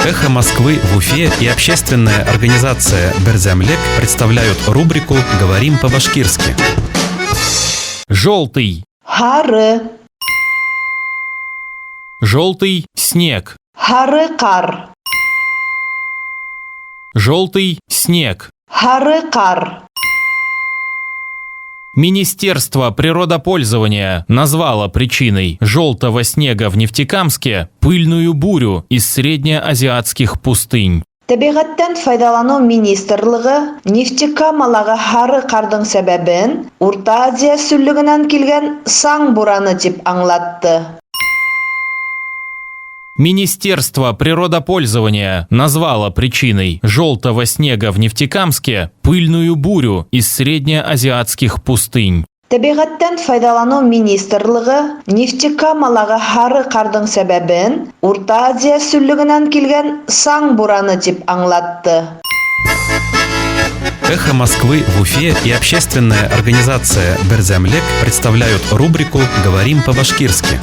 «Эхо Москвы» в Уфе и общественная организация «Берзямлек» представляют рубрику «Говорим по-башкирски». Желтый. Хары. Желтый снег. Хары кар. Желтый снег. Хары кар. Министерство природопользования назвало причиной желтого снега в Нефтекамске пыльную бурю из среднеазиатских пустынь. Табигаттан файдалану министрлыгы Нефтекамалага хары кардың сәбәбен Урта Азия сүллегенән килгән саң бураны дип аңлатты. Министерство природопользования назвало причиной желтого снега в Нефтекамске пыльную бурю из среднеазиатских пустынь. Табигаттан файдалану министрлыгы Нефтекамалага хары кардың сәбәбен Урта Азия сүллегенән килгән саң бураны дип аңлатты. «Эхо Москвы» в Уфе и общественная организация «Берзямлек» представляют рубрику «Говорим по-башкирски».